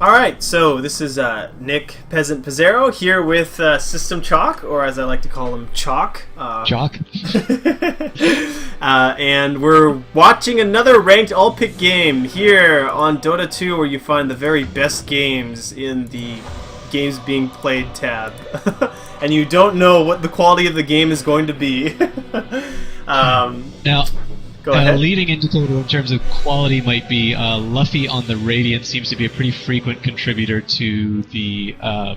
Alright, so this is Nick Pezant Pezarro here with Systemchalk, or as I like to call him, Chalk. Chalk? And we're watching another ranked all-pick game here on Dota 2, where you find the very best games in the games being played tab. And you don't know what the quality of the game is going to be. Now, go ahead. A leading indicator in terms of quality might be Luffy on the Radiant seems to be a pretty frequent contributor to the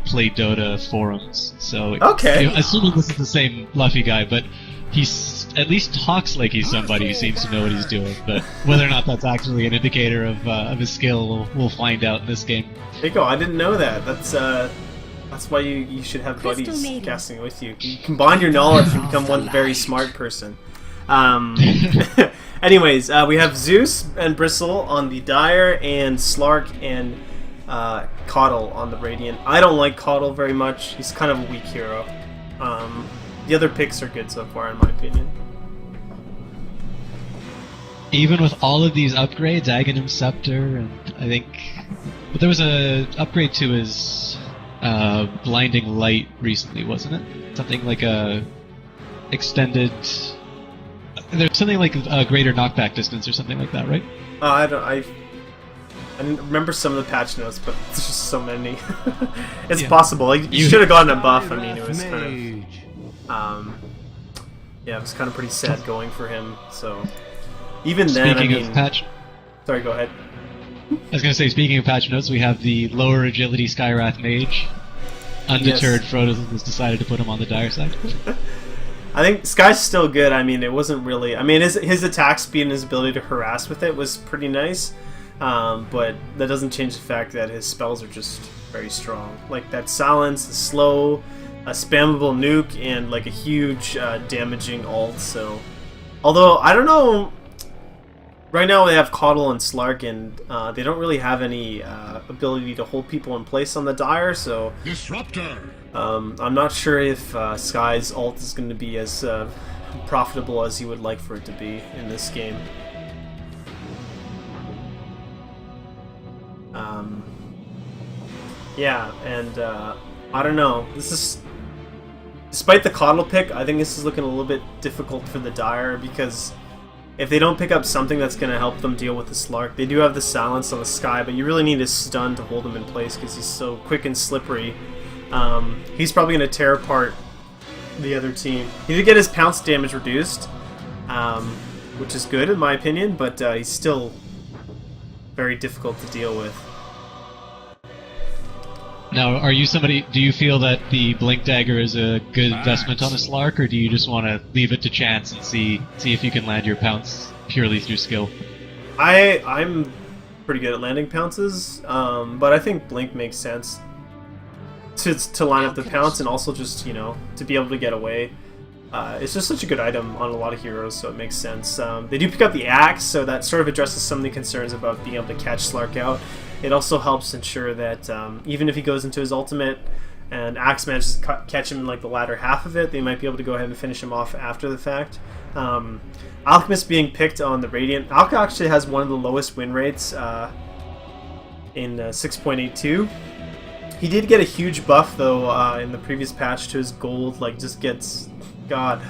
Play Dota forums. So, okay. Assuming this is the same Luffy guy, but he's at least talks like he's somebody who seems to know what he's doing. But whether or not that's actually an indicator of his skill, we'll find out in this game. There you go. I didn't know that. That's why you should have buddies casting with you. You combine your knowledge and become one very smart person. Anyways, we have Zeus and Bristle on the Dire, and Slark and Caudle on the Radiant. I don't like Caudle very much. He's kind of a weak hero. The other picks are good so far, in my opinion. Even with all of these upgrades, Aghanim Scepter, and I think there was a upgrade to his Blinding Light recently, wasn't it? Something like a extended. There's something like a greater knockback distance or something like that, right? I didn't remember some of the patch notes, but there's just so many. It's possible. Like, you should have gotten a buff. I mean, it was kind of, yeah, it was kind of pretty sad going for him. So even then, I mean, of patch. Sorry, go ahead. I was gonna say, speaking of patch notes, we have the lower agility Skywrath Mage. Undeterred, Frodo has decided to put him on the Dire side. I think Sky's still good. I mean, it wasn't really... I mean, his attack speed and his ability to harass with it was pretty nice. But that doesn't change the fact that his spells are just very strong. Like that Silence, the Slow, a spammable nuke, and like a huge damaging ult. So, although, I don't know... Right now they have Caudle and Slark, and they don't really have any ability to hold people in place on the Dire, so... Disruptor! I'm not sure if Sky's ult is going to be as profitable as you would like for it to be in this game. Yeah, and I don't know. This is... Despite the Caudle pick, I think this is looking a little bit difficult for the Dire, because if they don't pick up something that's going to help them deal with the Slark, they do have the Silence on the Sky, but you really need a stun to hold him in place because he's so quick and slippery. He's probably going to tear apart the other team. He did get his pounce damage reduced, which is good in my opinion, but he's still very difficult to deal with. Now, are you somebody? Do you feel that the Blink Dagger is a good investment on a Slark, or do you just want to leave it to chance and see if you can land your pounce purely through skill? I'm pretty good at landing pounces, but I think Blink makes sense to line up the pounce, and also just, you know, to be able to get away. It's just such a good item on a lot of heroes, so it makes sense. They do pick up the Axe, so that sort of addresses some of the concerns about being able to catch Slark out. It also helps ensure that even if he goes into his ultimate and Axe manages to catch him in like the latter half of it, they might be able to go ahead and finish him off after the fact. Alchemist being picked on the Radiant. Alchemist actually has one of the lowest win rates in 6.82. He did get a huge buff though in the previous patch to his gold. Like, just gets, God,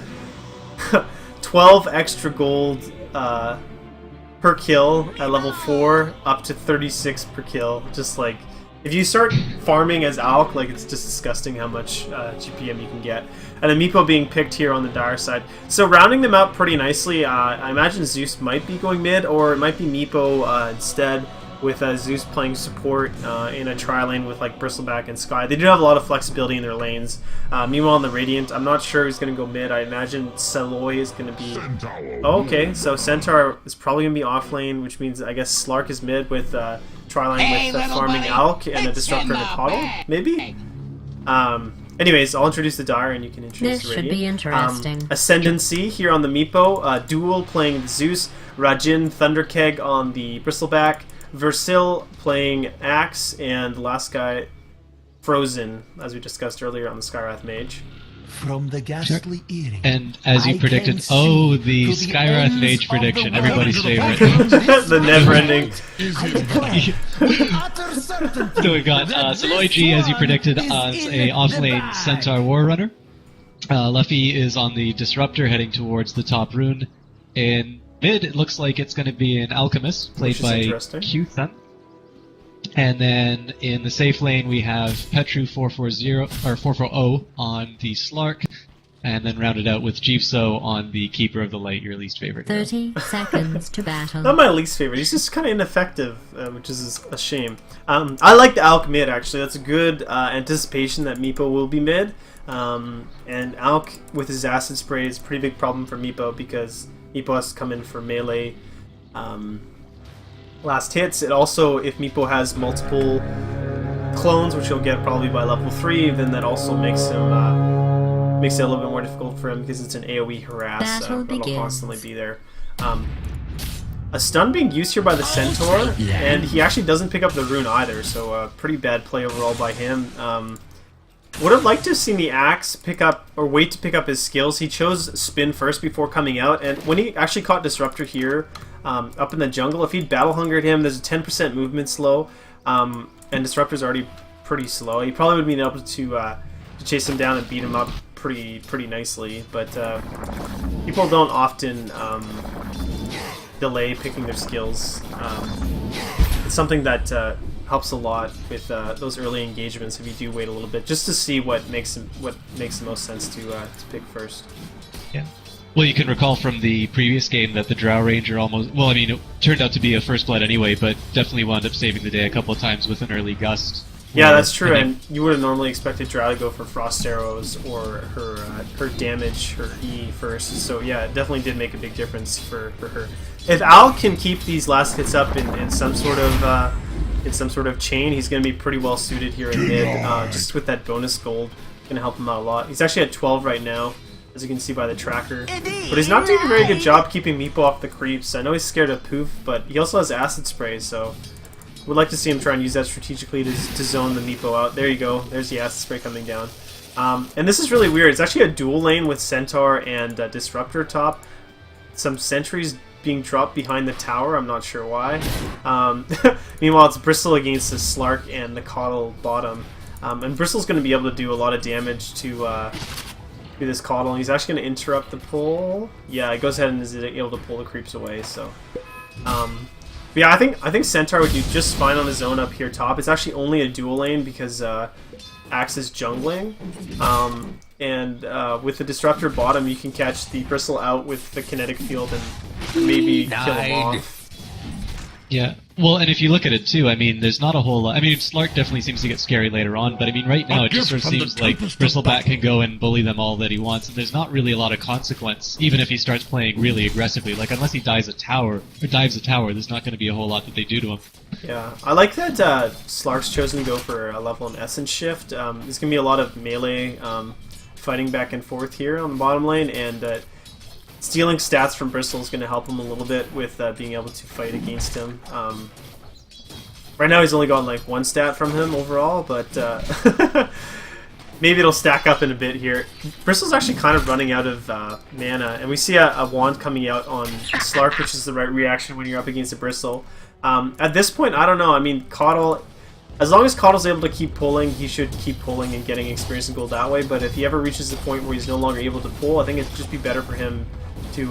12 extra gold per kill at level 4, up to 36 per kill. Just like, if you start farming as Alk, like, it's just disgusting how much GPM you can get. And then Meepo being picked here on the Dire side. So rounding them out pretty nicely, I imagine Zeus might be going mid, or it might be Meepo instead, with Zeus playing support in a tri-lane with like Bristleback and Sky. They do have a lot of flexibility in their lanes. Meanwhile on the Radiant, I'm not sure who's going to go mid. I imagine Saloy is going to be... Oh, okay, so Centaur is probably going to be off lane, which means I guess Slark is mid with tri-lane with farming Alk and a Disruptor and a Caudle, maybe? Anyways, I'll introduce the Dire and you can introduce the Radiant. This should be interesting. Ascendancy here on the Meepo. Duel playing Zeus. Rajin Thunderkeg on the Bristleback. Versil playing Axe, and the last guy, Frozen, as we discussed earlier, on the Skywrath Mage. from the ghastly eerie. And as you I predicted, can see the to Skywrath ends Mage of prediction, the everybody's world. favorite. The never-ending. I declare with utter certainty So we've got that Saloy this G, as you one predicted, is as in a the offlane bag. Centaur War Runner. Luffy is on the Disruptor heading towards the top rune. In mid, it looks like it's going to be an Alchemist, played Which is by interesting. Q-Thun. And then in the safe lane, we have Petru 440 on the Slark, and then rounded out with Jeepso on the Keeper of the Light, your least favorite hero. 30 seconds to battle. Not my least favorite. He's just kind of ineffective, which is a shame. I like the Alk mid, actually. That's a good anticipation that Meepo will be mid. And Alk, with his Acid Spray, is a pretty big problem for Meepo because Meepo has to come in for melee last hits. It also, if Meepo has multiple clones, which he'll get probably by level 3, then that also makes him makes it a little bit more difficult for him because it's an AoE harass Battle that'll begins. constantly be there. A stun being used here by the Centaur, and he actually doesn't pick up the rune either, so pretty bad play overall by him. Would have liked to have seen the Axe pick up, or wait to pick up his skills. He chose Spin first before coming out, and when he actually caught Disruptor here, up in the jungle, if he'd Battle Hungered him, there's a 10% movement slow, and Disruptor's already pretty slow. He probably would have been able to chase him down and beat him up pretty nicely, but people don't often delay picking their skills. It's something that helps a lot with those early engagements if you do wait a little bit, just to see what makes the most sense to pick first. Yeah. Well, you can recall from the previous game that the Drow Ranger almost... Well, I mean, it turned out to be a First Blood anyway, but definitely wound up saving the day a couple of times with an early Gust. Yeah, that's true, I and mean, you would have normally expected Drow to go for Frost Arrows or her damage, her E first, so yeah, it definitely did make a big difference for her. If Al can keep these last hits up in some sort of chain, he's going to be pretty well suited here in mid, just with that bonus gold, going to help him out a lot. He's actually at 12 right now, as you can see by the tracker, but he's not doing a very good job keeping Meepo off the creeps. I know he's scared of Poof, but he also has Acid Spray, so would like to see him try and use that strategically to zone the Meepo out. There you go. There's the Acid Spray coming down. And this is really weird. It's actually a dual lane with Centaur and Disruptor top. Some sentries being dropped behind the tower. I'm not sure why. Meanwhile, it's Bristle against the Slark and the Coddle bottom. And Bristle's going to be able to do a lot of damage to this Coddle. He's actually going to interrupt the pull. Yeah, he goes ahead and is able to pull the creeps away. So, but yeah, I think Centaur would do just fine on his own up here top. It's actually only a dual lane because Axe is jungling. And with the Disruptor bottom, you can catch the Bristle out with the kinetic field and maybe kill him off. Yeah. Well, and if you look at it too, I mean, there's not a whole lot. I mean, Slark definitely seems to get scary later on, but I mean, right now it just sort of seems like Bristleback can go and bully them all that he wants, and there's not really a lot of consequence, even if he starts playing really aggressively. Like, unless he dives a tower, there's not going to be a whole lot that they do to him. Yeah, I like that Slark's chosen to go for a level in Essence Shift. There's going to be a lot of melee fighting back and forth here on the bottom lane, and stealing stats from Bristle is going to help him a little bit with being able to fight against him. Right now he's only gotten like one stat from him overall, but maybe it'll stack up in a bit here. Bristle's actually kind of running out of mana, and we see a wand coming out on Slark, which is the right reaction when you're up against a Bristle. At this point, I don't know. I mean, Coddle... As long as Coddle's able to keep pulling, he should keep pulling and getting experience and gold that way, but if he ever reaches the point where he's no longer able to pull, I think it'd just be better for him to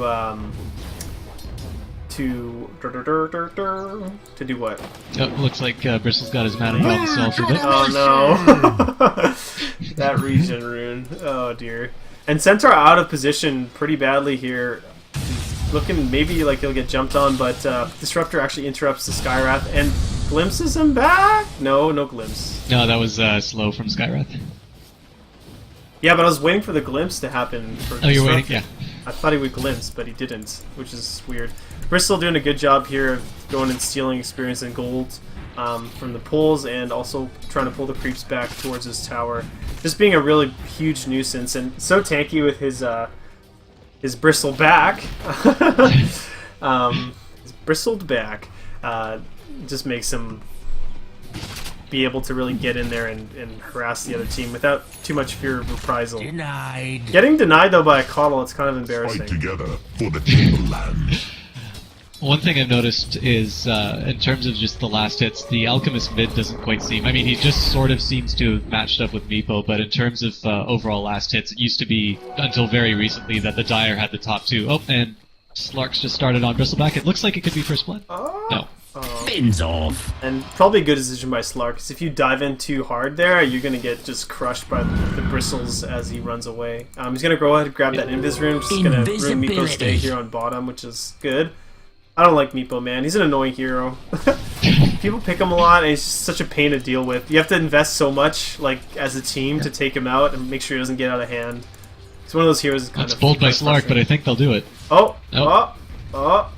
do what? Oh, looks like Bristle's got his mana heal himself a bit. Oh no. That regen rune. Oh dear. And Centaur out of position pretty badly here. Looking maybe like he'll get jumped on, but Disruptor actually interrupts the Skywrath and glimpses him back? No glimpse. No, that was slow from Skywrath. Yeah, but I was waiting for the glimpse to happen. Oh, you're waiting? Yeah. I thought he would glimpse, but he didn't, which is weird. Bristol doing a good job here of going and stealing experience and gold from the pulls, and also trying to pull the creeps back towards his tower. Just being a really huge nuisance, and so tanky with his bristle back. His bristled back just makes him be able to really get in there and harass the other team without too much fear of reprisal. Denied. Getting denied though by a Coddle, it's kind of embarrassing. Fight together for the tableland. One thing I've noticed is, in terms of just the last hits, the Alchemist mid doesn't quite seem... I mean, he just sort of seems to have matched up with Meepo, but in terms of overall last hits, it used to be, until very recently, that the Dire had the top two. Oh, and Slark's just started on Bristleback. It looks like it could be first blood. No. Fins off. And probably a good decision by Slark, because if you dive in too hard there, you're going to get just crushed by the bristles as he runs away. He's going to go ahead and grab that Invis Rune, just going to ruin Meepo's stay here on bottom, which is good. I don't like Meepo, man. He's an annoying hero. People pick him a lot, and he's just such a pain to deal with. You have to invest so much, like, as a team to take him out and make sure he doesn't get out of hand. He's one of those heroes that's kind That's of... bold by Slark, but I think they'll do it. Oh! Nope. Oh!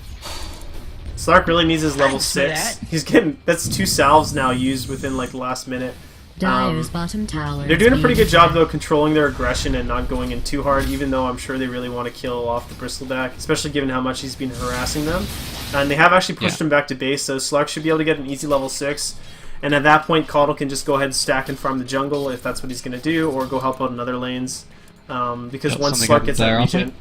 Slark really needs his level 6. He's getting... That's 2 salves now used within, like, the last minute. Dire's bottom tower. They're doing a pretty good job, though, controlling their aggression and not going in too hard, even though I'm sure they really want to kill off the Bristleback, especially given how much he's been harassing them. And they have actually pushed him back to base, so Slark should be able to get an easy level 6. And at that point, Coddle can just go ahead and stack and farm the jungle, if that's what he's going to do, or go help out in other lanes. Because once Slark gets that regen...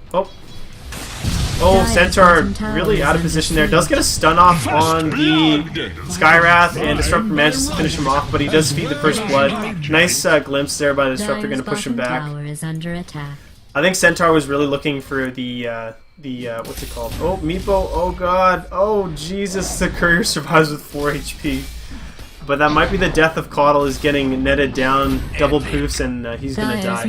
Oh, Centaur really out of position there. Does get a stun off on the Skywrath, and Disruptor manages to finish him off, but he does feed the first blood. Nice glimpse there by the Disruptor, going to push him back. I think Centaur was really looking for the what's it called? Oh, Meepo, oh god, oh Jesus, the courier survives with 4 HP. But that might be the death of Coddle, is getting netted down, double poofs, and he's gonna die.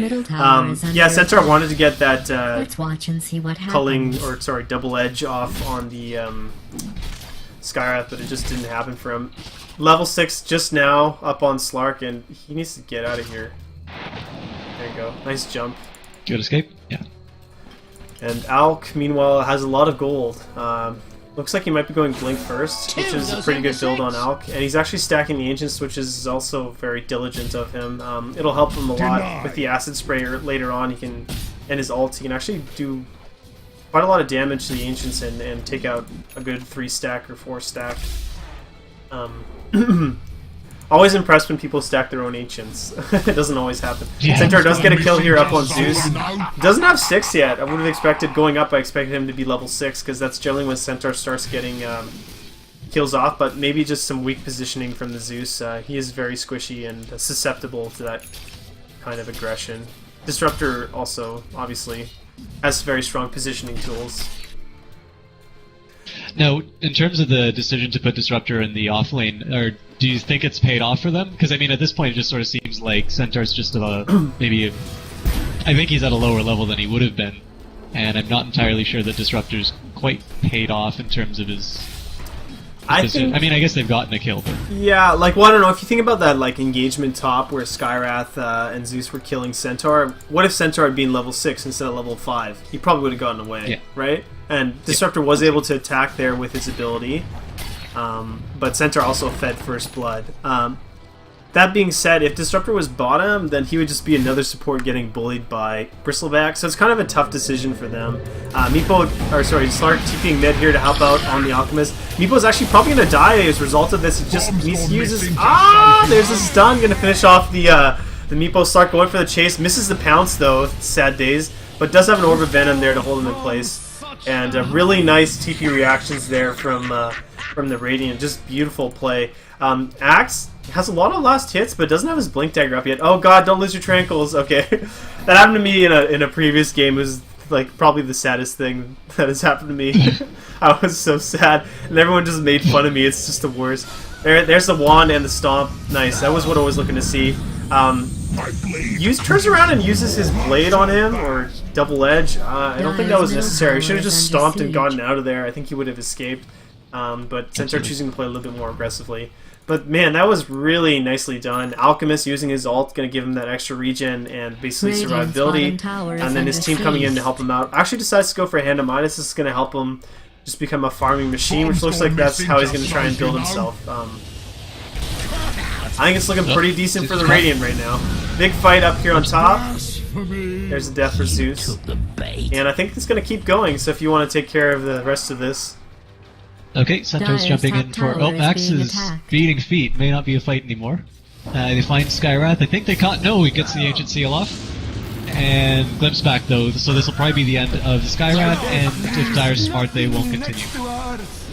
Yeah, Centaur wanted to get that Let's watch and see what culling, or sorry, double edge off on the Skywrath, but it just didn't happen for him. Level 6 just now up on Slark, and he needs to get out of here. There you go, nice jump. Good escape? Yeah. And Alk, meanwhile, has a lot of gold. Looks like he might be going Blink first, which is a pretty good build on Alk. And he's actually stacking the Ancients, which is also very diligent of him. It'll help him a lot with the Acid Spray later on. He can, and his ult, he can actually do quite a lot of damage to the Ancients and take out a good 3-stack or 4-stack. Always impressed when people stack their own Ancients. It doesn't always happen. Yeah. Centaur does get a kill here up on Zeus. Doesn't have 6 yet. I would have expected, going up, I expected him to be level 6, because that's generally when Centaur starts getting kills off, but maybe just some weak positioning from the Zeus. He is very squishy and susceptible to that kind of aggression. Disruptor also, obviously, has very strong positioning tools. Now, in terms of the decision to put Disruptor in the off lane, or do you think it's paid off for them? Because, I mean, at this point it just sort of seems like Centaur's just maybe I think he's at a lower level than he would have been, and I'm not entirely sure that Disruptor's quite paid off in terms of his... I mean, I guess they've gotten a kill, but... Yeah, like, well, I don't know, if you think about that, like, engagement top where Skywrath and Zeus were killing Centaur, what if Centaur had been level 6 instead of level 5? He probably would have gotten away, right? And Disruptor was able to attack there with his ability, but Centaur also fed First Blood. That being said, if Disruptor was bottom, then he would just be another support getting bullied by Bristleback, so it's kind of a tough decision for them. Slark TPing mid here to help out on the Alchemist. Meepo's actually probably going to die as a result of this. He just needs to use his... There's a stun, going to finish off the Meepo. Slark going for the chase. Misses the pounce, though, sad days, but does have an Orb of Venom there to hold him in place. And really nice TP reactions there from the Radiant. Just beautiful play. Axe has a lot of last hits, but doesn't have his Blink Dagger up yet. Oh god, don't lose your Tranquils. Okay. That happened to me in a previous game. It was like probably the saddest thing that has happened to me. I was so sad, and everyone just made fun of me. It's just the worst. There's the wand and the stomp. Nice. That was what I was looking to see. Turns around and uses his blade on him, or double edge. I don't think that was necessary. Should have just stomped and gotten out of there. I think he would have escaped. But Centaur choosing to play a little bit more aggressively. But man, that was really nicely done. Alchemist using his ult, going to give him that extra regen and basically survivability. And then his team coming in to help him out. Actually decides to go for a Hand of Midas. This is going to help him just become a farming machine, which looks like that's how he's going to try and build himself. I think it's looking pretty decent for the Radiant right now. Big fight up here on top. There's a death for Zeus. And I think it's going to keep going, so if you want to take care of the rest of this... Okay, Centaur's Dire's jumping top in for... tower Oh, is Axe being is attacked. beating feet. May not be a fight anymore. They find Skywrath. I think they caught... No, he gets the Ancient Seal off. And Glimpse back, though, so this will probably be the end of the Skywrath, and if Dire's smart, they won't continue.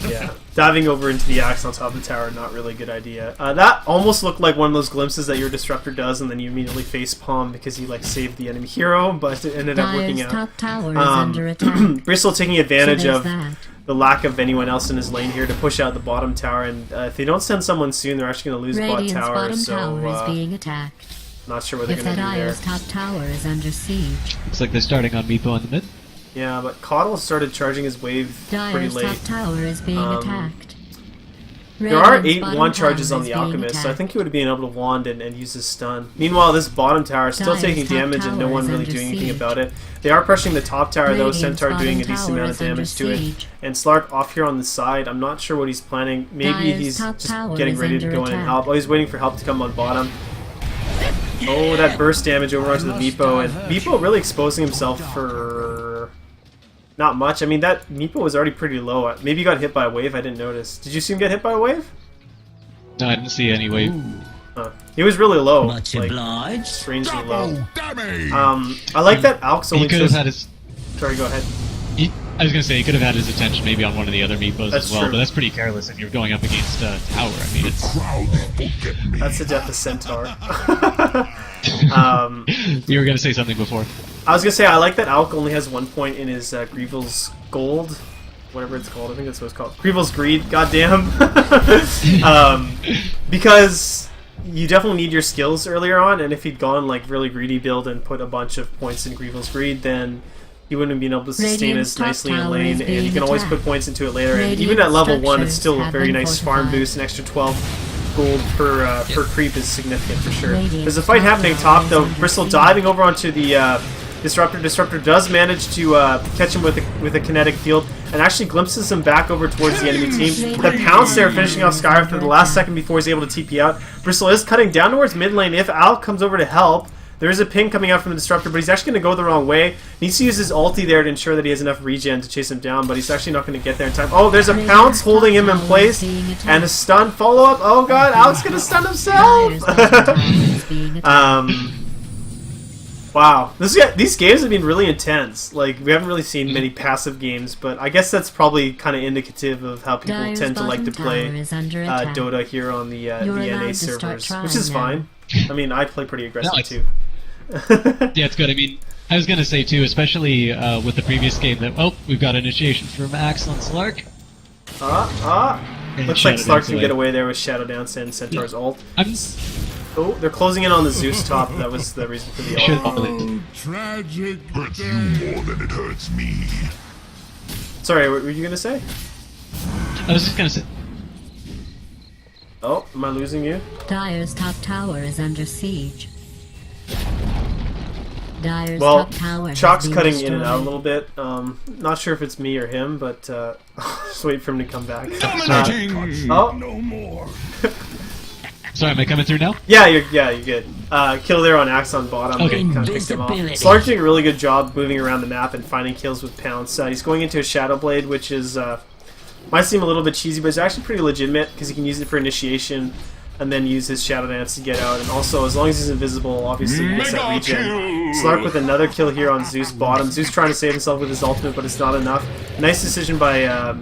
Yeah, diving over into the axe on top of the tower, not really a good idea. That almost looked like one of those glimpses that your Disruptor does, and then you immediately facepalm because you like saved the enemy hero, but it ended up working Dire's out. top tower is under attack. Bristle taking advantage So there's of that. the lack of anyone else in his lane here to push out the bottom tower, and if they don't send someone soon, they're actually going to lose Radiant's bot tower, bottom so tower is being attacked. not sure what they're If going that to do there. Dire's top tower is under siege. Looks like they're starting on Meepo in the mid. Yeah, but Caudle started charging his wave pretty Dire's late. top tower is being attacked. There are Radiant's 8 bottom wand charges tower on is the being Alchemist, so I attacked. think he would have been able to wand and use his stun. Meanwhile, this bottom tower is still Dire's taking top damage and no tower one is really under doing anything siege. about it. They are pressuring the top tower though, Radiant's Centaur doing a bottom decent tower amount of is under damage to it. siege. And Slark off here on the side, I'm not sure what he's planning. Maybe Dire's he's top just tower getting is ready to under go in and attack. help. Oh, he's waiting for help to come on bottom. Oh, that burst damage over onto the Meepo, and Meepo really exposing himself for not much. I mean, that Meepo was already pretty low. Maybe he got hit by a wave, I didn't notice. Did you see him get hit by a wave? No, I didn't see any wave. He was really low, Much like obliged. strangely low. Double damage! I like that Alx only He could have chose... had his... Sorry, go ahead. I was gonna say, he could have had his attention maybe on one of the other Meepos That's as well, true. but that's pretty careless if you're going up against a tower. I mean, it's... Crowds forget me. That's the death of Centaur. You were gonna say something before. I was gonna say, I like that Alk only has 1 point in his Greevil's Gold. Whatever it's called, I think that's what it's called. Greevil's Greed, goddamn. Because you definitely need your skills earlier on, and if he'd gone like really greedy build and put a bunch of points in Greevil's Greed, then he wouldn't have been able to sustain Radiant's as top nicely in tower lane, is and you being can always attacked. put points into it later. And Radiant even at level 1, it's structures still a have very been nice farm fortified. boost. An extra 12 gold per creep is significant for sure. Radiant's There's a fight top happening tower top is though. under Bristle siege. diving over onto the Disruptor. Disruptor does manage to catch him with a kinetic field and actually glimpses him back over towards the enemy team. The pounce there finishing off Skyriff for the last second before he's able to TP out. Bristle is cutting down towards mid lane if Al comes over to help. There is a ping coming out from the Disruptor, but he's actually going to go the wrong way. He needs to use his ulti there to ensure that he has enough regen to chase him down, but he's actually not going to get there in time. Oh, there's a pounce holding him in place, and a stun follow-up. Oh god, Al's going to stun himself! Dire's bottom tower is being attacked. Wow, these games have been really intense. Like, we haven't really seen many passive games, but I guess that's probably kind of indicative of how people Dire's tend to like to bottom play tower is under attack. Dota here on the You're allowed NA to start servers, trying which is now. fine. I mean, I play pretty aggressive it's- too. Yeah, it's good. I mean, I was gonna say too, especially with the previous game, that we've got initiation from Axe on Slark. Looks And like Shadow Slark Dance can away. get away there with Shadow Dance and Centaur's ult. I'm Oh, they're closing in on the Zeus top. That was the reason for the sure. ult. Oh, tragic hurts you more than it hurts me. Sorry, what were you gonna say? I was just gonna say. Oh, am I losing you? Dire's top tower is under siege. Dire's Well, top tower has Chalk's been cutting in and out a destroyed. little bit. Not sure if it's me or him, but just wait for him to come back. Oh, No more. Sorry, am I coming through now? yeah, you're good. Kill there on Axe on bottom. Okay. Kind of picked him off. Invisibility. Slark doing a really good job moving around the map and finding kills with Pounce. He's going into a Shadow Blade, which is might seem a little bit cheesy, but it's actually pretty legitimate because he can use it for initiation and then use his Shadow Dance to get out. And also, as long as he's invisible, obviously he gets that Mega regen. kill! Slark with another kill here on Zeus bottom. Zeus trying to save himself with his ultimate, but it's not enough. Nice decision by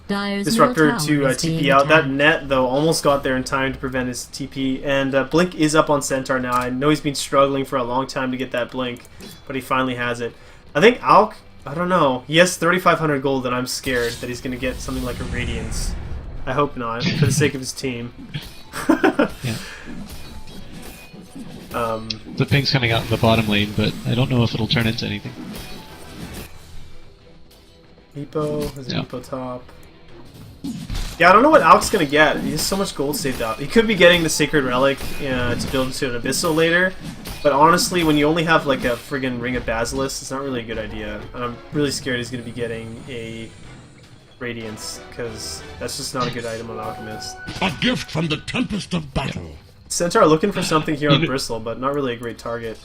Dire's Disruptor middle to tower is TP being out. That attacked. net, though, almost got there in time to prevent his TP. And Blink is up on Centaur now. I know he's been struggling for a long time to get that Blink, but he finally has it. I think Alk, I don't know. He has 3,500 gold, and I'm scared that he's going to get something like a Radiance. I hope not, for the sake of his team. Yeah. The ping's coming out in the bottom lane, but I don't know if it'll turn into anything. Meepo, there's a Yeah. Meepo top. Yeah, I don't know what Alk's gonna get. He has so much gold saved up. He could be getting the Sacred Relic to build to an Abyssal later, but honestly, when you only have like a friggin' Ring of Basilisk, it's not really a good idea. And I'm really scared he's gonna be getting a Radiance, because that's just not a good item on Alchemist. A gift from the Tempest of Battle. Centaur looking for something here on You- Bristle, but not really a great target.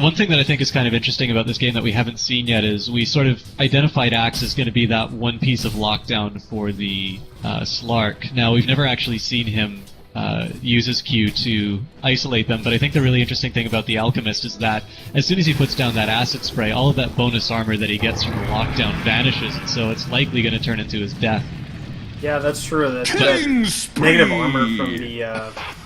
One thing that I think is kind of interesting about this game that we haven't seen yet is we sort of identified Axe as going to be that one piece of lockdown for the Slark. Now, we've never actually seen him use his Q to isolate them, but I think the really interesting thing about the Alchemist is that as soon as he puts down that acid spray, all of that bonus armor that he gets from the lockdown vanishes, and so it's likely going to turn into his death. Yeah, that's true. That negative armor from the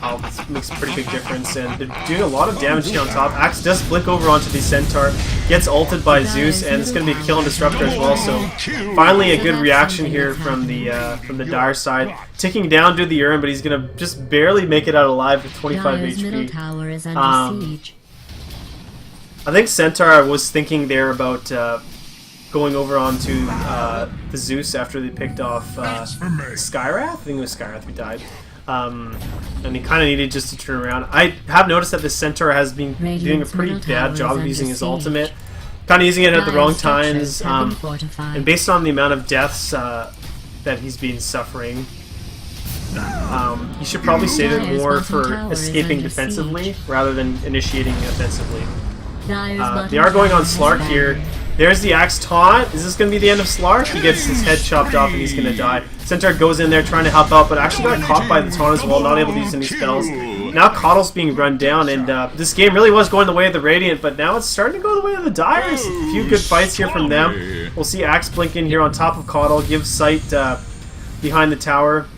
Alps makes a pretty big difference, and they're doing a lot of damage here on top. Axe does blink over onto the Centaur, gets ulted by Zeus, and it's going to be a kill and disruptor as well. So finally, a good reaction here from the Dire side, ticking down to the urn, but he's going to just barely make it out alive with 25 Dire's middle HP. tower is under siege. I think Centaur was thinking there about going over onto the Zeus after they picked off Skyrath. I think it was Skyrath who died. And he kind of needed just to turn around. I have noticed that the Centaur has been doing a pretty bad job of using his ultimate. Kind of using it at the wrong times. And based on the amount of deaths that he's been suffering, he should probably save it more for escaping defensively rather than initiating offensively. They are going on Slark here. There's the Axe taunt. Is this going to be the end of Slark? He gets his head chopped off and he's going to die. Centaur goes in there trying to help out, but actually got caught by the taunt as well, not able to use any spells. Now Coddle's being run down, and this game really was going the way of the Radiant, but now it's starting to go the way of the Dire. A few good fights here from them. We'll see Axe blink in here on top of Coddle, give sight behind the tower.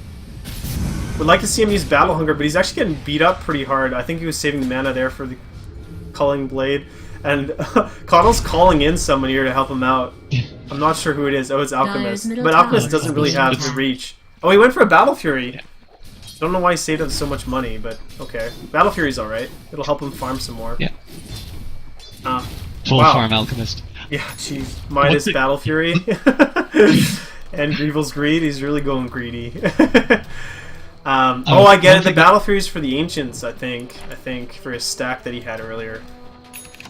Would like to see him use Battle Hunger, but he's actually getting beat up pretty hard. I think he was saving the mana there for the Culling Blade. And Coddle's calling in someone here to help him out. I'm not sure who it is. Oh, it's Alchemist. But Alchemist doesn't really have the reach. Oh, he went for a Battle Fury. Yeah. Don't know why he saved up so much money, but okay. Battle Fury's alright. It'll help him farm some more. Yeah. Full farm Alchemist. Yeah, jeez. Minus Battle Fury. And Greevil's Greed. He's really going greedy. Oh, I get it. The Battle Fury's for the Ancients, I think. For his stack that he had earlier.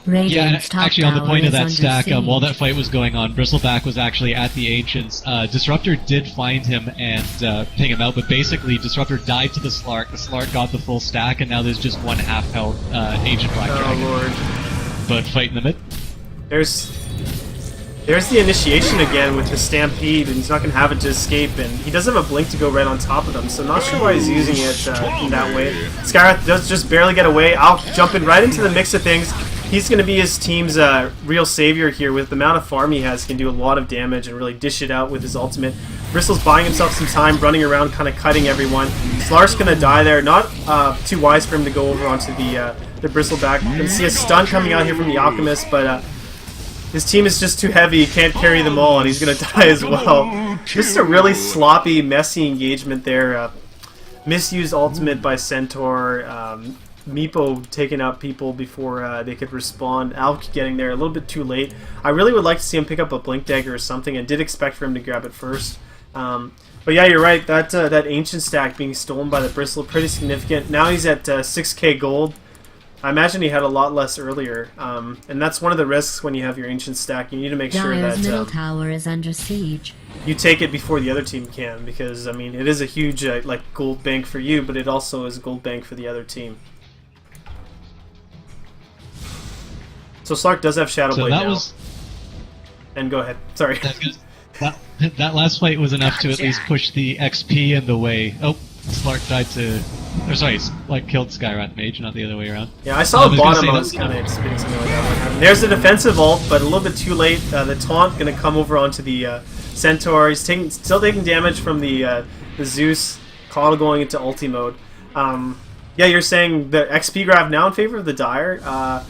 Radiant's top actually, on the tower point of is that under stack, siege. while that fight was going on, Bristleback was actually at the Ancients. Disruptor did find him and ping him out, but basically Disruptor died to the Slark. The Slark got the full stack, and now there's just one half health Ancient Black Dragon. Oh lord. But fight in the mid. There's the initiation again with the Stampede, and he's not going to have it to escape, and he does have a blink to go right on top of them, so not sure why he's using it in that way. Skyrath does just barely get away. I'll jump in right into the mix of things. He's going to be his team's real savior here. With the amount of farm he has, he can do a lot of damage and really dish it out with his ultimate. Bristle's buying himself some time, running around, kind of cutting everyone. Slark's going to die there. Not too wise for him to go over onto the Bristleback. You can see a stun coming out here from the Alchemist, but his team is just too heavy. He can't carry them all, and he's going to die as well. Just a really sloppy, messy engagement there. Misused ultimate by Centaur. Meepo taking out people before they could respond. Alk getting there a little bit too late. I really would like to see him pick up a Blink Dagger or something. I did expect for him to grab it first. But yeah, you're right. That Ancient stack being stolen by the Bristle, pretty significant. Now he's at 6k gold. I imagine he had a lot less earlier. And that's one of the risks when you have your Ancient stack. You need to make sure Dire's that middle tower is under siege. you take it before the other team can. Because, I mean, it is a huge like gold bank for you, but it also is a gold bank for the other team. So Slark does have Shadow Blade now. And go ahead. Sorry. That last fight was enough to at least push the XP in the way. Oh, Slark died to... Or sorry, like killed Skyrath Mage, not the other way around. Yeah, I saw the bottom. I was that's kind of expecting something like that would happen. There's the defensive ult, but a little bit too late. The taunt going to come over onto the Centaur. He's still taking damage from the Zeus. Coddle going into ulti mode. Yeah, you're saying the XP grab now in favor of the Dire.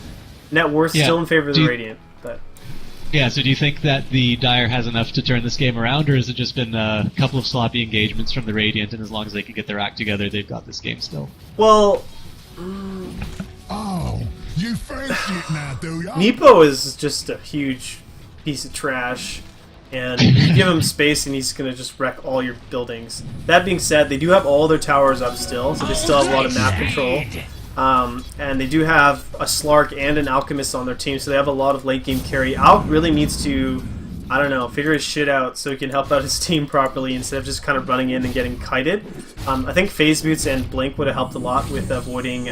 Net worth still in favor of the Radiant. But yeah, so do you think that the Dire has enough to turn this game around, or has it just been a couple of sloppy engagements from the Radiant, and as long as they can get their act together, they've got this game still? Well, Oh, you fancy it now, do ya? Nepo is just a huge piece of trash, and you give him space and he's going to just wreck all your buildings. That being said, they do have all their towers up still, so they still have a lot of map control. And they do have a Slark and an Alchemist on their team, so they have a lot of late game carry. Alk really needs to, I don't know, figure his shit out so he can help out his team properly instead of just kind of running in and getting kited. I think Phase Boots and Blink would have helped a lot with avoiding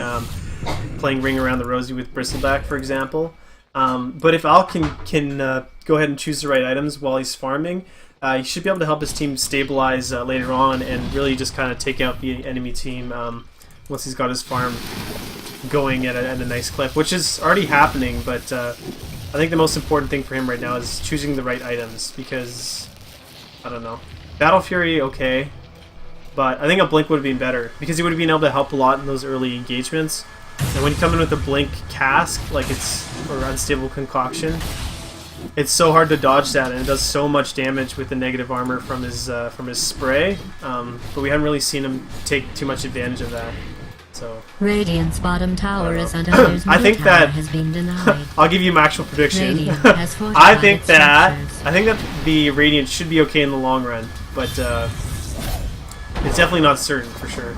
playing Ring Around the Rosie with Bristleback, for example. But if Al can go ahead and choose the right items while he's farming, he should be able to help his team stabilize later on and really just kind of take out the enemy team once he's got his farm going at a nice clip, which is already happening, but I think the most important thing for him right now is choosing the right items, because, I don't know, Battle Fury, okay, but I think a Blink would have been better, because he would have been able to help a lot in those early engagements. And when you come in with a Blink Cask, like or Unstable Concoction, it's so hard to dodge that, and it does so much damage with the negative armor from his spray, but we haven't really seen him take too much advantage of that. So Radiant's bottom tower is under Dire's I think middle tower that has been denied. I'll give you my actual prediction. Radiant has fortified I think its that structures. the Radiant should be okay in the long run, but it's definitely not certain for sure.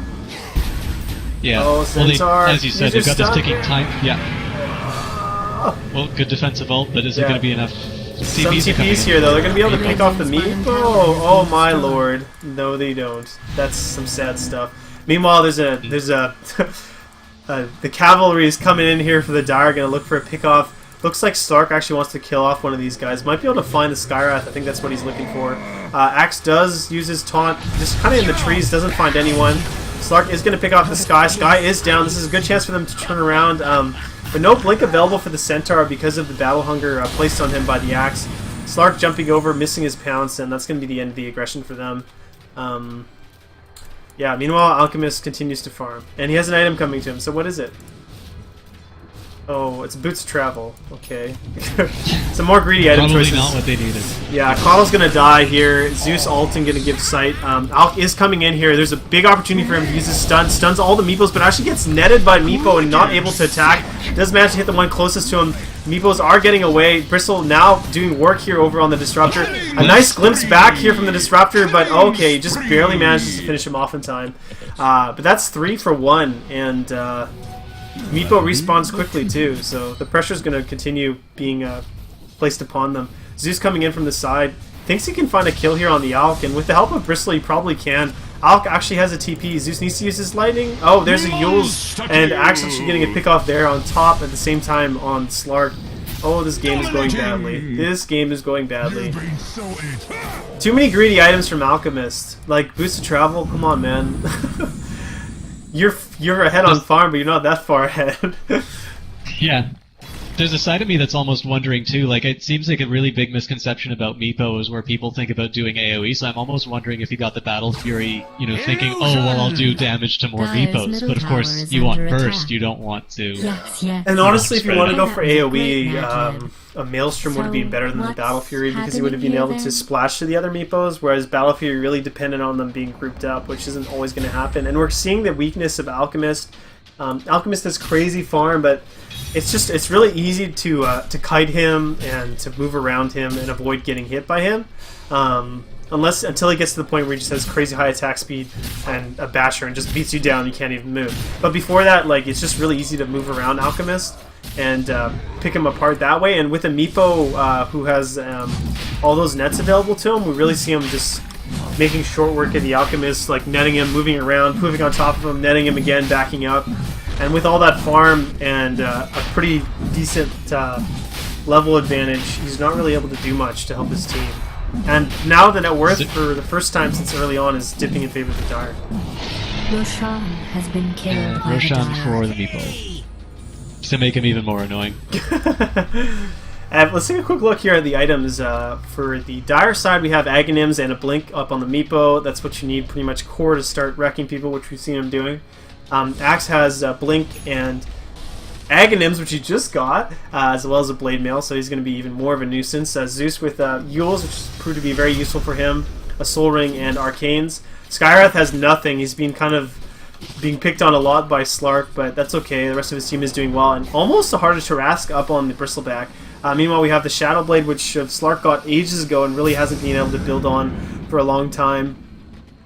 Yeah. Oh, well, Centaur, as you said, they've got this stunned. ticking time. Yeah. Well, good defensive ult, but is it Yeah. going to be enough? Some TPs are coming TPs in. here though. They're gonna be able to pick off the Radiant's meat. bottom tower has Oh been my destroyed. lord! No, they don't. That's some sad stuff. Meanwhile, there's a the cavalry is coming in here for the Dire, gonna look for a pick off. Looks like Stark actually wants to kill off one of these guys. Might be able to find the Skywrath. I think that's what he's looking for. Axe does use his taunt, just kind of in the trees, doesn't find anyone. Stark is going to pick off the Sky. Sky is down. This is a good chance for them to turn around. But no Blink available for the Centaur because of the Battle Hunger placed on him by the Axe. Slark jumping over, missing his pounce, and that's going to be the end of the aggression for them. Yeah, meanwhile, Alchemist continues to farm. And he has an item coming to him, so what is it? Oh, it's Boots of Travel. Okay. Some more greedy item Probably choices. not what they needed. Yeah, Coddle's gonna die here. Zeus Alton gonna give sight. Alk is coming in here. There's a big opportunity for him to use his stun. Stuns all the Meepos, but actually gets netted by Meepo and not able to attack. Does manage to hit the one closest to him. Meepos are getting away. Bristle now doing work here over on the Disruptor. A nice glimpse back here from the Disruptor, but okay, just barely manages to finish him off in time. But that's 3 for 1, and Meepo respawns quickly too, so the pressure is going to continue being placed upon them. Zeus coming in from the side, thinks he can find a kill here on the Alk, and with the help of Bristle he probably can. Alk actually has a TP. Zeus needs to use his lightning. Oh, there's a Yules, and actually getting a pick off there on top at the same time on Slark. Oh, this game is going badly. This game is going badly. Too many greedy items from Alchemist. Like, Boost of Travel? Come on, man. You're ahead on farm, but you're not that far ahead. Yeah. There's a side of me that's almost wondering too, like it seems like a really big misconception about Meepo is where people think about doing AoE, so I'm almost wondering if he got the Battle Fury, thinking, oh, well, I'll do damage to more Dire's Meepos, middle but of tower course is you want under burst, attack. you don't want to... Yes, yes. And honestly, if you want to go for That was a great AoE, match. a Maelstrom would have been better than the what's Battle Fury because he would have been happening able here to splash to the other Meepos, whereas Battle Fury really depended on them being grouped up, which isn't always going to happen. And we're seeing the weakness of Alchemist. Alchemist has crazy farm, but it's really easy to kite him and to move around him and avoid getting hit by him. Until he gets to the point where he just has crazy high attack speed and a basher and just beats you down and you can't even move. But before that, like, it's just really easy to move around Alchemist and pick him apart that way. And with a Meepo who has all those nets available to him, we really see him just making short work of the Alchemist, like netting him, moving around, moving on top of him, netting him again, backing up. And with all that farm and a pretty decent level advantage, he's not really able to do much to help his team. And now the net worth, for the first time since early on, is dipping in favor of the Dire. Roshan has been killed by Roshan the Dire. for the Meepo. Just to make him even more annoying. Let's take a quick look here at the items. For the Dire side, we have Aghanims and a Blink up on the Meepo. That's what you need, pretty much core to start wrecking people, which we've seen him doing. Axe has Blink and Aghanims, which he just got, as well as a Blade Mail, so he's going to be even more of a nuisance. Zeus with Yules, which has proved to be very useful for him, a Soul Ring, and Arcanes. Skywrath has nothing. He's been kind of being picked on a lot by Slark, but that's okay. The rest of his team is doing well, and almost the hardest Harask up on the Bristleback. Meanwhile, we have the Shadow Blade, which Slark got ages ago and really hasn't been able to build on for a long time.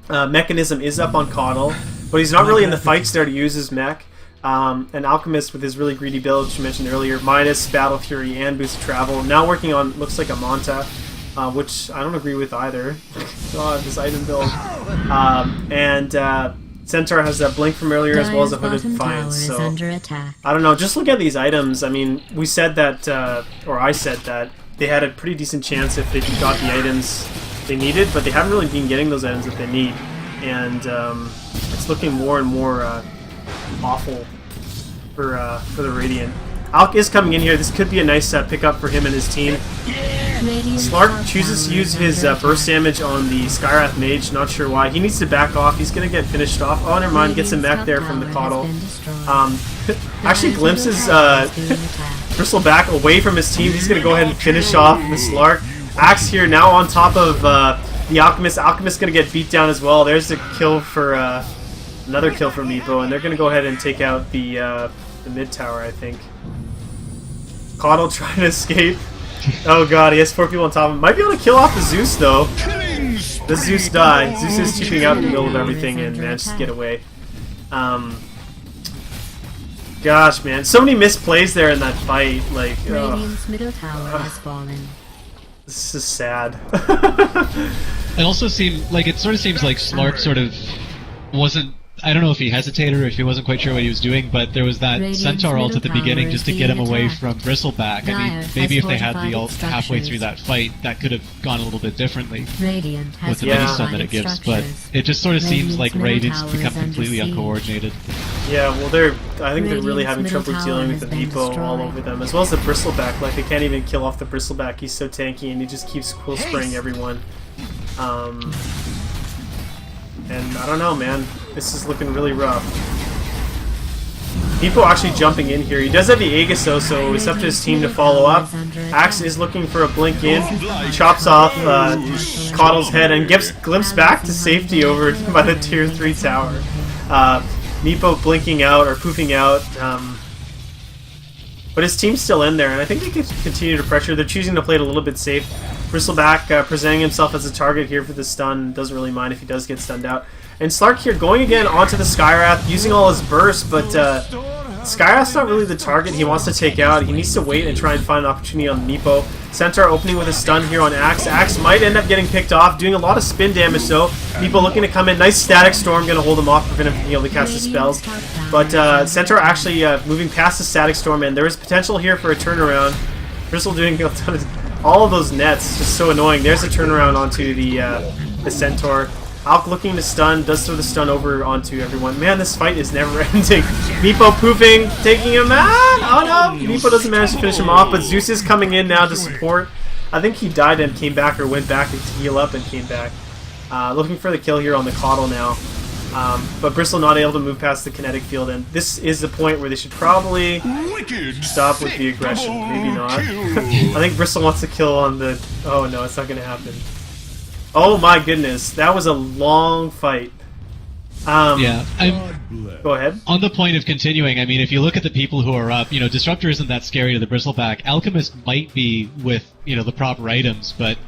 Mechanism is up on Coddle, but he's not really in the fights there to use his mech. And Alchemist with his really greedy build, which you mentioned earlier, minus Battle Fury and Boost of Travel. Now working on, looks like a Manta, which I don't agree with either. God, this item build. Centaur has that blink from earlier as well as a Dire's hooded bottom tower defiance. is So under attack. I don't know. Just look at these items. I mean, we said that, or I said that they had a pretty decent chance if they got the items they needed, but they haven't really been getting those items that they need, and it's looking more and more awful for the Radiant. Alk is coming in here. This could be a nice pickup for him and his team. Slark chooses to use his burst damage on the Skywrath Mage. Not sure why. He needs to back off. He's going to get finished off. Oh, never mind. Gets a mech there from the Coddle. Actually glimpses Bristle back away from his team. He's going to go ahead and finish off the Slark. Axe here now on top of the Alchemist. Alchemist going to get beat down as well. There's the kill for another kill for Meepo, and they're going to go ahead and take out the mid tower, I think. Coddle trying to escape. Oh god, he has 4 people on top of him. Might be able to kill off the Zeus though. The Zeus died. Zeus is cheaping out in the middle of everything and managed to get away. Gosh, man, so many misplays there in that fight. Like, Radiant's middle tower has fallen. This is sad. It also seemed like, it sort of seems like Slark sort of wasn't, I don't know if he hesitated or if he wasn't quite sure what he was doing, but there was that Centaur ult at the beginning just to get him away from Bristleback. I mean, maybe if they had the ult halfway through that fight, that could have gone a little bit differently with the mini-stun that it gives, but it just sort of seems like Radiant's become completely uncoordinated. Yeah, well, I think they're really having trouble dealing with the Meepo all over them, as well as the Bristleback. Like, they can't even kill off the Bristleback. He's so tanky, and he just keeps quill spraying everyone. And I don't know, man. This is looking really rough. Meepo actually jumping in here. He does have the Aegis though, so it's up to his team to follow up. Axe is looking for a blink in. He chops off Coddle's head and gives glimpse back to safety over by the tier 3 tower. Meepo blinking out or poofing out. But his team's still in there, and I think they can continue to pressure. They're choosing to play it a little bit safe. Bristleback presenting himself as a target here for the stun. Doesn't really mind if he does get stunned out. And Slark here going again onto the Skywrath, using all his burst, but Skywrath's not really the target he wants to take out. He needs to wait and try and find an opportunity on Meepo. Centaur opening with a stun here on Axe. Axe might end up getting picked off, doing a lot of spin damage though. Meepo looking to come in. Nice Static Storm, going to hold him off, prevent him from being able to cast the spells. But Centaur actually moving past the Static Storm, and there is potential here for a turnaround. Bristle doing a ton of, all of those nets, just so annoying. There's a turnaround onto the Centaur. Alk looking to stun, does throw the stun over onto everyone. Man, this fight is never ending. Meepo poofing, taking him out. Oh no, Meepo doesn't manage to finish him off, but Zeus is coming in now to support. I think he died and came back, or went back to heal up and came back. Looking for the kill here on the Coddle now. But Bristle not able to move past the kinetic field, and this is the point where they should probably stop with the aggression. Maybe not. I think Bristle wants to kill on the... Oh no, it's not going to happen. Oh my goodness, that was a long fight. Yeah, go ahead. On the point of continuing, I mean, if you look at the people who are up, you know, Disruptor isn't that scary to the Bristleback. Alchemist might be with, you know, the proper items, but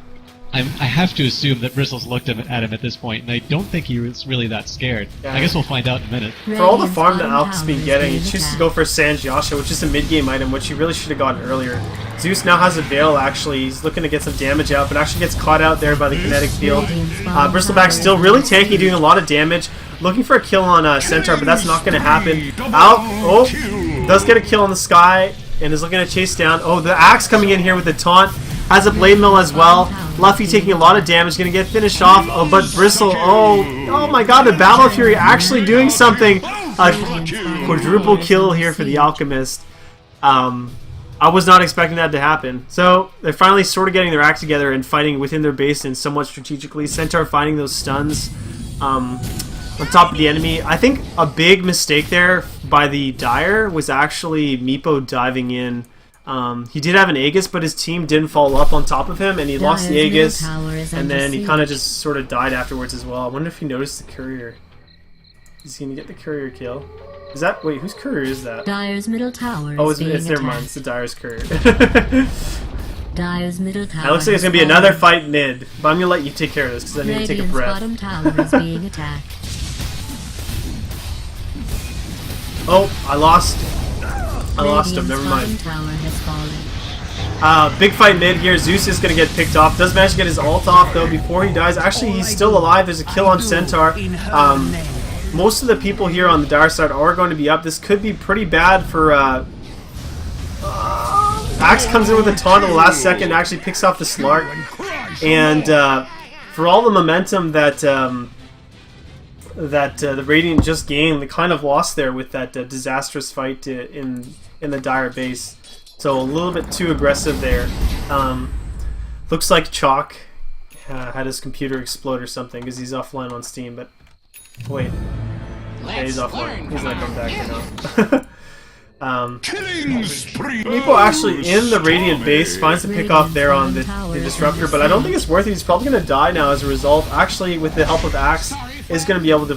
I have to assume that Bristle's looked at him at this point, and I don't think he was really that scared. Yeah. I guess we'll find out in a minute. For all the farm that Alk's been getting, he chooses to go for Sanj Yasha, which is a mid-game item, which he really should have gotten earlier. Zeus now has a Veil, actually. He's looking to get some damage out, but actually gets caught out there by the kinetic field. Bristleback still really tanky, doing a lot of damage. Looking for a kill on Centaur, but that's not going to happen. Alk, does get a kill on the Sky, and is looking to chase down. Oh, the Axe coming in here with the taunt. Has a Blade Mill as well. Luffy taking a lot of damage, going to get finished off. Oh, but Bristle, oh my god, the Battle Fury actually doing something. A quadruple kill here for the Alchemist. I was not expecting that to happen. So, they're finally sort of getting their act together and fighting within their base and somewhat strategically. Centaur finding those stuns on top of the enemy. I think a big mistake there by the Dire was actually Meepo diving in. He did have an Aegis, but his team didn't follow up on top of him, and he lost the Aegis, and then he kind of just sort of died afterwards as well. I wonder if he noticed the courier. Is he going to get the courier kill? Is that... Wait, whose courier is that? Dire's middle tower Oh, is being it's never attacked. mind. It's the Dire's courier. Dire's middle tower. It looks like it's going to be another fight mid, but I'm going to let you take care of this, because I need to take a Radiant's breath. bottom tower is being attacked. Oh, I lost him. Never mind. Tower has fallen. Big fight mid here. Zeus is going to get picked off. Does manage to get his ult off, though, before he dies. Actually, he's still alive. There's a kill on Centaur. most of the people here on the Dire side are going to be up. This could be pretty bad for... Axe comes in with a taunt at the last second, actually picks off the Slark. And for all the momentum that the Radiant just gained, they kind of lost there with that disastrous fight in the Dire base. So a little bit too aggressive there. Looks like Chalk had his computer explode or something because he's offline on Steam, but wait. Yeah, he's offline. He's not coming back here now. Killing spree. Meepo actually in the Radiant base finds the pick off there on the Disruptor, but I don't think it's worth it. He's probably going to die now as a result. Actually, with the help of Axe, is going to be able to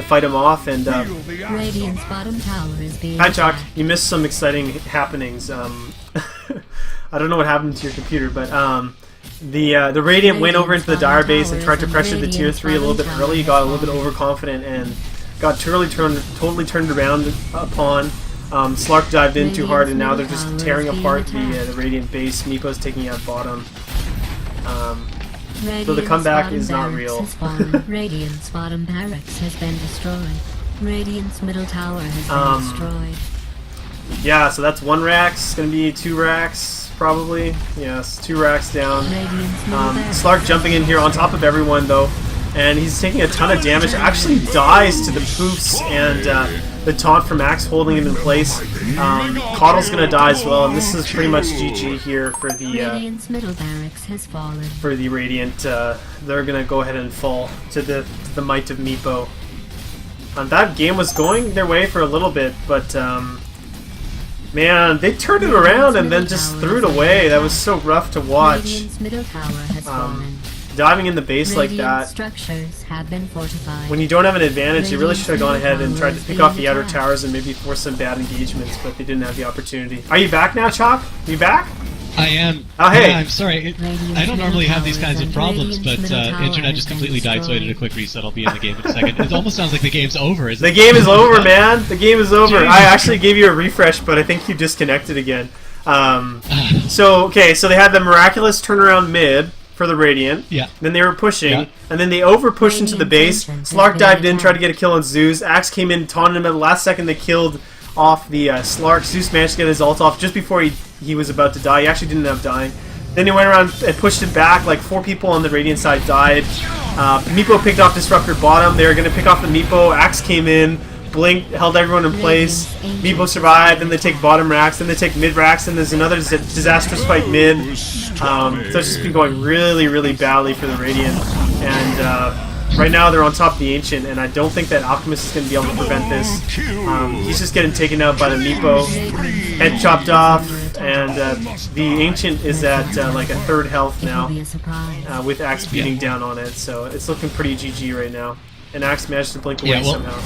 fight him off. And Radiant's bottom tower is being hi, Chalk. attacked. You missed some exciting happenings. I don't know what happened to your computer, but the Radiant went over into the Dire base and tried to pressure the tier 3 a little bit early. He got a little bit overconfident and got totally turned around upon. Slark dived in too hard, and now they're just tearing apart the Radiant base. Meepo's taking out bottom. So the comeback is not real. Radiant's bottom barracks has been destroyed. Radiant's middle tower has been destroyed. Yeah, so that's 1 rack. It's going to be 2 racks, probably. Yes, 2 racks down. Slark jumping in here on top of everyone, though. And he's taking a ton of damage. Actually dies to the poofs and the taunt from Axe holding him in place. Coddle's gonna die as well, and this is pretty much GG here for the Radiant's middle barracks has fallen. for the Radiant. They're gonna go ahead and fall to the might of Meepo. That game was going their way for a little bit, but man, they turned it around and then just threw it away. That was so rough to watch. Radiant's middle tower has fallen. Diving in the base like Radiant that, structures have been fortified. when you don't have an advantage, you really should have gone ahead and tried to pick off the outer towers and maybe force some bad engagements, but they didn't have the opportunity. Are you back now, Chop? You back? I am. Oh, hey. Yeah, I'm sorry. I don't normally have these kinds of problems, but internet just completely died, so I did a quick reset. I'll be in the game in a second. It almost sounds like the game's over. Isn't The it? game is over, man. The game is over. Jeez. I actually gave you a refresh, but I think you disconnected again. So they had the miraculous turnaround mid for the Radiant. Yeah. Then they were pushing, Yeah. and then they over-pushed into the base. Slark dived in, tried to get a kill on Zeus. Axe came in, taunted him at the last second. They killed off the Slark. Zeus managed to get his ult off just before he was about to die. He actually didn't end up dying. Then he went around and pushed it back. Like 4 people on the Radiant side died. Meepo picked off Disruptor bottom. They were going to pick off the Meepo. Axe came in, blinked, held everyone in place. Meepo survived. Then they take bottom racks. Then they take mid racks. And there's another disastrous fight mid. So it's just been going really, really badly for the Radiant. And right now they're on top of the Ancient, and I don't think that Alchemist is going to be able to prevent this. He's just getting taken out by the Meepo. Head chopped off, and the Ancient is at like a 3rd health now, Be a surprise. with Axe beating down on it. So it's looking pretty GG right now. And Axe managed to blink away somehow.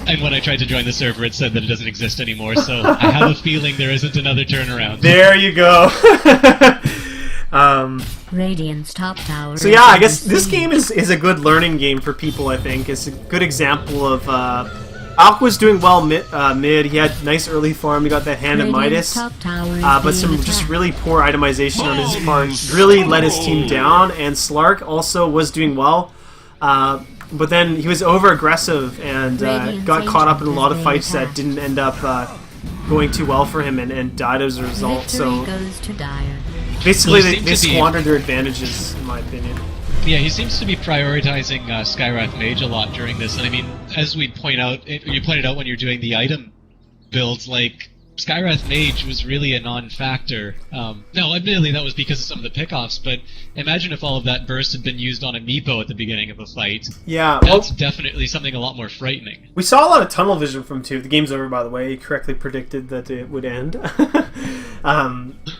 And when I tried to join the server, it said that it doesn't exist anymore, so I have a feeling there isn't another turnaround. There you go. Radiant's top tower. So yeah, I guess this game is a good learning game for people, I think. It's a good example of... Alk was doing well mid. He had nice early farm. He got that hand of Midas. But some just really poor itemization on his part really let his team down. And Slark also was doing well. But then he was over-aggressive and got caught up in a lot of fights that didn't end up going too well for him and died as a result. So goes to Dire. basically, Well, they squandered their advantages, in my opinion. Yeah, he seems to be prioritizing Skywrath Mage a lot during this, and I mean, as you pointed out when you're doing the item builds, like, Skywrath Mage was really a non-factor. No, admittedly that was because of some of the pickoffs, but imagine if all of that burst had been used on a Meepo at the beginning of a fight. Yeah, That's definitely something a lot more frightening. we saw a lot of tunnel vision from 2. The game's over, by the way. He correctly predicted that it would end.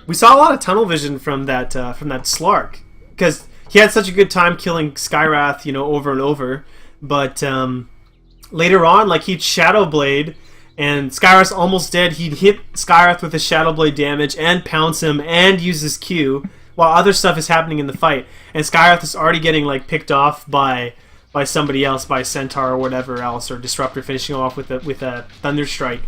We saw a lot of tunnel vision from that Slark, because he had such a good time killing Skywrath, over and over. But later on, like, he'd Shadow Blade, and Skywrath's almost dead. He'd hit Skywrath with his Shadow Blade damage and pounce him and use his Q, while other stuff is happening in the fight. And Skywrath is already getting like picked off by somebody else, by Centaur or whatever else, or Disruptor finishing him off with a Thunder Strike.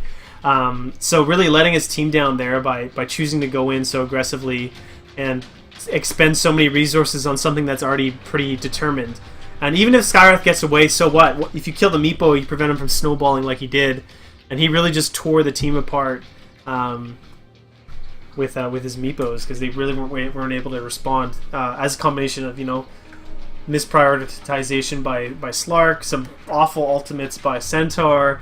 So really letting his team down there by choosing to go in so aggressively and expend so many resources on something that's already pretty determined. And even if Skywrath gets away, so what? If you kill the Meepo, you prevent him from snowballing like he did. And he really just tore the team apart with his Meepos, because they really weren't able to respond as a combination of, misprioritization by Slark, some awful ultimates by Centaur,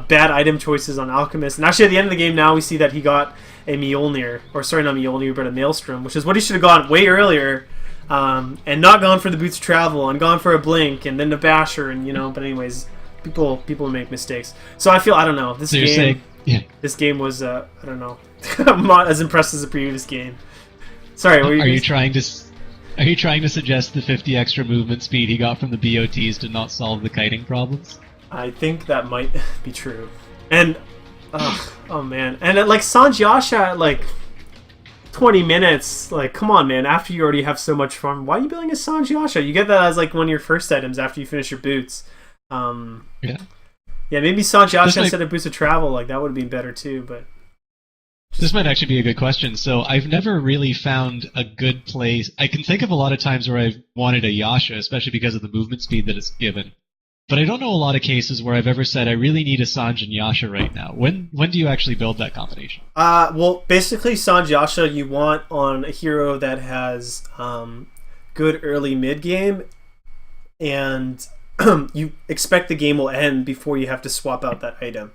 bad item choices on Alchemist. And actually at the end of the game now we see that he got a Mjolnir, or sorry, not Mjolnir, but a Maelstrom, which is what he should have gone way earlier, and not gone for the Boots of Travel, and gone for a Blink, and then the Basher, and but anyways, people make mistakes. So I don't know, this game was, I don't know, I'm not as impressed as the previous game. Sorry, Are you trying to suggest the 50 extra movement speed he got from the BOTs did not solve the kiting problems? I think that might be true. And oh man, and at Sanjiasha at 20 minutes, come on man, after you already have so much farm, why are you building a Sanjiasha? You get that as one of your first items after you finish your boots. Yeah, maybe Sanjiasha instead of Boots of Travel, that would have been better too, but this might actually be a good question. So I've never really found a good place. I can think of a lot of times where I've wanted a Yasha, especially because of the movement speed that it's given. But I don't know a lot of cases where I've ever said, I really need a Sanj and Yasha right now. When do you actually build that combination? Well, basically Sanj Yasha you want on a hero that has good early mid-game, and you expect the game will end before you have to swap out that item.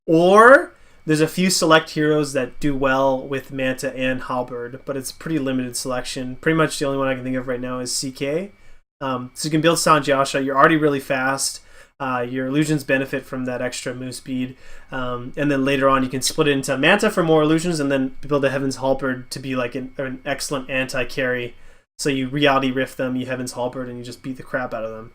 Or there's a few select heroes that do well with Manta and Halberd, but it's pretty limited selection. Pretty much the only one I can think of right now is CK. So you can build Sanjiasha. You're already really fast. Your illusions benefit from that extra move speed. And then later on you can split it into Manta for more illusions, and then build a Heaven's Halberd to be an excellent anti-carry. So you reality rift them, you Heaven's Halberd, and you just beat the crap out of them.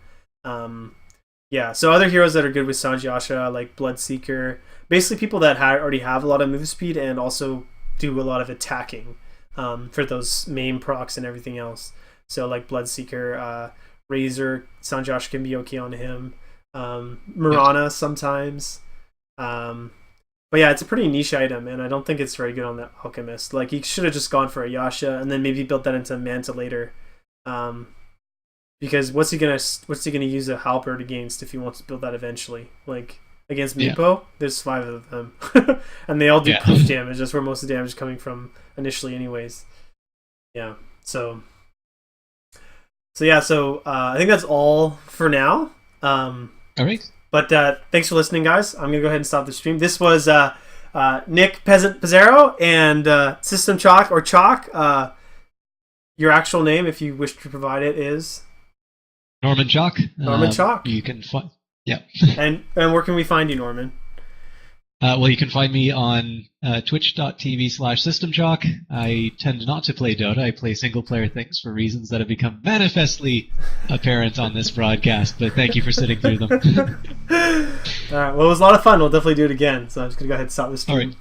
So other heroes that are good with Sanjiasha, like Bloodseeker, basically people that already have a lot of move speed and also do a lot of attacking for those main procs and everything else. So Bloodseeker, Razor, Sanjiasha can be okay on him. Mirana sometimes. But yeah, it's a pretty niche item, and I don't think it's very good on the Alchemist. He should have just gone for a Yasha and then maybe built that into Manta later. Because what's he gonna use a Halberd against if he wants to build that eventually? Against Meepo, there's 5 of them, and they all do proof damage. That's where most of the damage is coming from initially, anyways. Yeah. So I think that's all for now. All right. But thanks for listening, guys. I'm gonna go ahead and stop the stream. This was Nick Pezarro and Systemchalk or Chalk. Your actual name, if you wish to provide it, is Norman Chalk. Norman Chalk. You can find. Yeah. and where can we find you, Norman? Well, you can find me on twitch.tv/Systemchalk. I tend not to play Dota. I play single-player things for reasons that have become manifestly apparent on this broadcast, but thank you for sitting through them. All right, well, it was a lot of fun. We'll definitely do it again, so I'm just going to go ahead and stop the stream. All right.